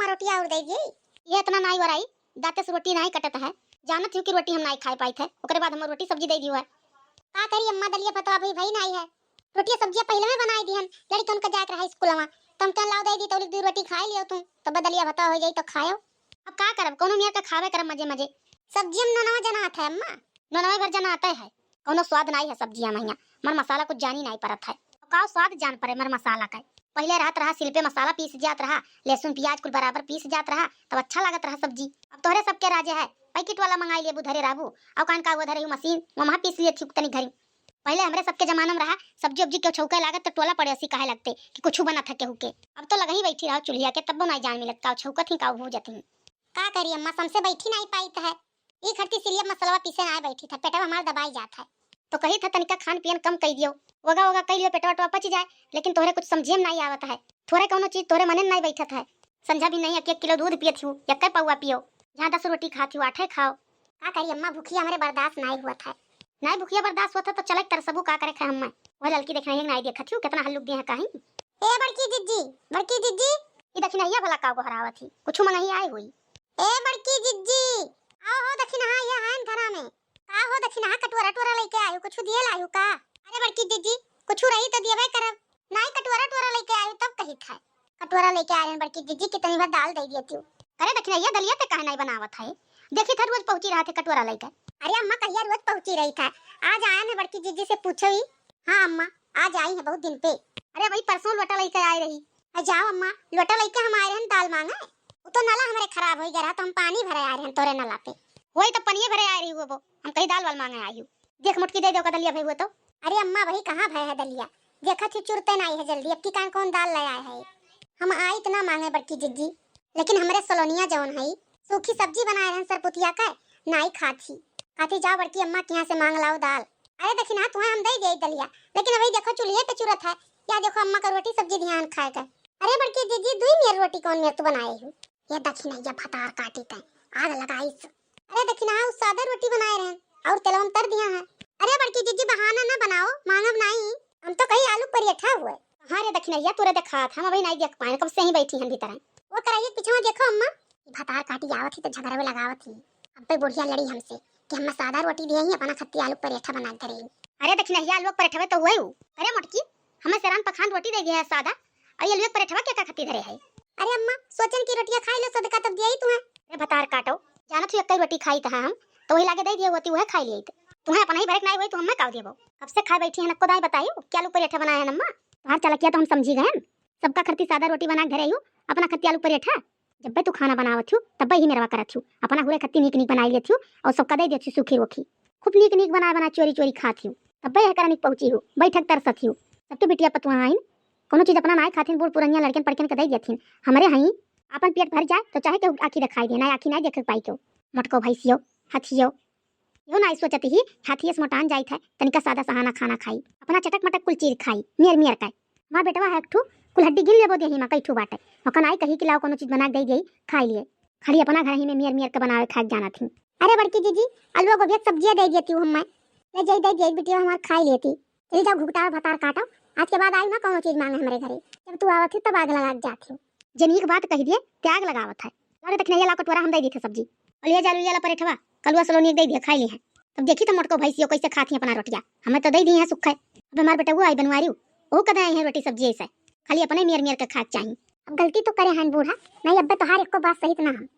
अम्मा रोटियां और दे दी। ये इतना नाई वराई दाते से रोटी नहीं कटत है, जानत हूं कि रोटी हम नहीं खाई पाई थे, ओकरे बाद हम रोटी सब्जी दे दियो है। का करी अम्मा दलिया पता अभी भाई नहीं है, रोटी सब्जी पहले में बनाई दी हन, लड़की उनका जाके रहा स्कूलवा, तुम क्या लाओ दे दी तो दी रोटी खाई लियो तुम, तब दलिया भता हो जाई तो खायो। अब का करब, कोनो मियां का खावे करब मजे मजे। सब्जी में ननवा जना आता है अम्मा, ननवा भर जना आता है, कोनो स्वाद नहीं है सब्जियां में, मर मसाला कुछ जानी नहीं परत है। का स्वाद जान परे मर मसाला का, पहले रात रहा सिल पे मसाला पीस जात रहा, लहसुन प्याज कुल बराबर पीस जात रहा, तब अच्छा लागत रहा सब्जी। अब तोहरे सबके राजे है, पैकेट वाला मंगाई ले बुधरे राबू, और कान का वो धरे मशीन वहां पीस लिए थी तनी घरी। पहले हमरे सबके जमाना में रहा सब्जी उब्जी के छौका लागत तो टोला पड़े ऐसी काहे लगते कि कुछ बना था केहू के। अब तो लगा ही बैठी रहा चुल्हिया के, तब नहीं जान मिलत का छौका थी का हो जाती। का करी अम्मा हमसे बैठी नहीं पाई है, ई खरती सिलिया मसलवा पीसे ना बैठी था, पेटवा हमार दबाई जात है, तो कही था तनिका खान पियन कम कर दियो, वगा वगा कह लियो पेटवा टवा पच जाए, लेकिन तोहरे कुछ समझे में नहीं आवत है, थोड़े कोनो चीज तोहरे मने नहीं बैठत है। संझा भी नहीं 1 किलो दूध पियत हूं, 1 पौवा पियो, जहां 10 रोटी खाती हूं 8 खाओ। का करी अम्मा भूखिया हमरे बर्दाश्त नहीं हुआ था, नहीं भूखिया बर्दाश्त होता तो चलक तर सबू का करे खाए हम। वो लड़की देखना है नहीं देखत हूं कितना हल्लुक दे है काहे। ए बड़की जिज्जी ई देखना ये भला का गोहरावत थी, कुछ मंगही आई हुई। ए बड़की जिज्जी आओ हो देखना ये है घरा में, का हो देखना कटोरा टोरा लेके आयो, कुछ दिए लायो का। अरे बड़की जिज्जी कुछ रही तो दिएबे करब, नहीं कटोरा टोरा लेके आयो तब कही था, कटोरा लेके आए बड़की जिज्जी कितनी बार दाल दे दिए तू। अरे देखना ये दलिया पे काहे नहीं बनावत है, देखी था रोज पहुंची रहा थे कटोरा लेके। अरे अम्मा कहिया रोज पहुंची रही था, आज आया ने बड़की जिज्जी से पूछी। हाँ अम्मा आज आई है बहुत दिन पे। अरे भाई परसों लोटा लेके आई रही, जाओ अम्मा लोटा लेके हम आए हैं दाल मांगे, वो तो नला हमारे खराब हो गया तो हम पानी भरे आ रहे हैं तोरे नला पे, वही तो पनिये भरे आ रही वो हम कहीं दाल वाल मांगे आई हूँ, देख मुटकी दे दो का दलिया भाई वो तो। अरे अम्मा वही कहाँ भय है दलिया, देखा थी चुरते नहीं है जल्दी, अब की कान कौन दाल ले आए है। हम आई इतना मांगे बड़की जिज्जी, लेकिन हमारे सलोनिया जौन है सूखी सब्जी बनाए हैं सरपुतिया का नहीं खाती जाओ बड़की अम्मा के यहाँ से मांग लाओ दाल। अरे देखी ना तुम्हें हम दे दिए दलिया, लेकिन अभी देखो चूल्हे पे चुरत है, या देखो अम्मा का रोटी सब्जी ध्यान खाएगा। अरे बड़की दीदी दुई मेरी रोटी कौन मेरे तो बनाई हूँ, ये देखी ना ये फटार काटी थे आग लगाई। अरे देखी ना उस सादा रोटी बनाए रहे और तेलम तर दिया है। अरे बड़की दीदी बहाना ना बनाओ, मांगब नहीं, हम तो कहीं आलू पराठा हुए। हाँ रे देखी ना ये तोरे देखा था, हम अभी नहीं देख पाए, कब से ही बैठी हैं भीतर। वो कराइए पीछे देखो अम्मा फटार काटी आवत थी तो झगड़ा में लगावत थी, अब पे बुढ़िया लड़ी हमसे कि हम सादा रोटी दिए ही अपना खत्ती आलू पराठा बना के रही। अरे देखी ना ये आलू पराठा तो हुए। अरे मोटकी हमें सरान पखान रोटी दे दिया है सादा, और ये आलू पराठा क्या खत्ती धरे है। अरे अम्मा सोचन की रोटियां खाई लो सदका तब दिया ही तुम्हें। अरे भतार काटो जानत हूं 1 रोटी खाई था हम तो वही लागे दे दिए होती वह खाई ली, तुम्हें अपना ही भरक नहीं हुई तो हमें काव देबो, कब से खाए बैठी है नको दाई बताइयो क्या आलू पराठा बनाया है अम्मा। तुम्हार चलकिया तो हम समझी गए, सबका खत्ती सादा रोटी बना के धरे अपना खत्ती आलू पराठा, जब तू खाना बनावत हूँ तब ही मेरा करत हूँ, अपना हुए खत्ती नीक नीक बनाई लेती हूँ और सबका दे देती सूखी रोखी, खूब नीक नीक बना चोरी चोरी खाती हूँ, तब ही करा निक पहुंची हूँ बैठक तरसत हूँ। सबके बिटिया पतुआ आइन कोनो चीज अपना नहीं खाथिन, बूढ़ पुरनिया लड़कन पड़कन के दे देथिन, हमारे हई अपन पेट भर जाए तो चाहे के आखी दिखाई दे ना आखी नहीं देख पाई क्यों। मटको भैंसियो हथियो यो नहीं सोचती ही हाथी से मोटान जाई था, तनिका सादा सहाना खाना खाई, अपना चटक मटक कुल चीज खाई मियर मियर का। मां बेटवा है ठू कुल हड्डी गिन लेबो देही मां कई ठू बाटे, मकन आई कही कि लाओ कोनो चीज बना के दे देई खाई लिए, खाली अपना घर ही में मियर मियर के बनावे खा जाना थी। अरे बड़की जीजी आलू गोभी सब्जियां दे देती हूं मैं, ले जाई दे देई बिटिया हमार खाई लेती। चली जाओ घुगटा भतार काटो, आज के बाद आई ना कोनो चीज मांगे हमारे घरे, जब तू आवत थी तब आग लगा के जाती हूं। जनीक बात कह दिए त्याग लगावत है। अरे तक नहीं ला कटोरा हम दे दी थे सब्जी और ले जा ला परेठवा कलुआ सलोनी दे दिया खाई ली है, तब देखी तो मोटको भैंसियो कैसे खाती अपना रोटियां, हमें तो दे दी है सुखे। अब हमारे बेटा वो आई बनवारी वो कदा आई है रोटी सब्जी ऐसे खाली अपने मियर मियर के खा चाहिए। अब गलती तो करे हैं बूढ़ा नहीं, अब तो हर एक को बात सही ना हम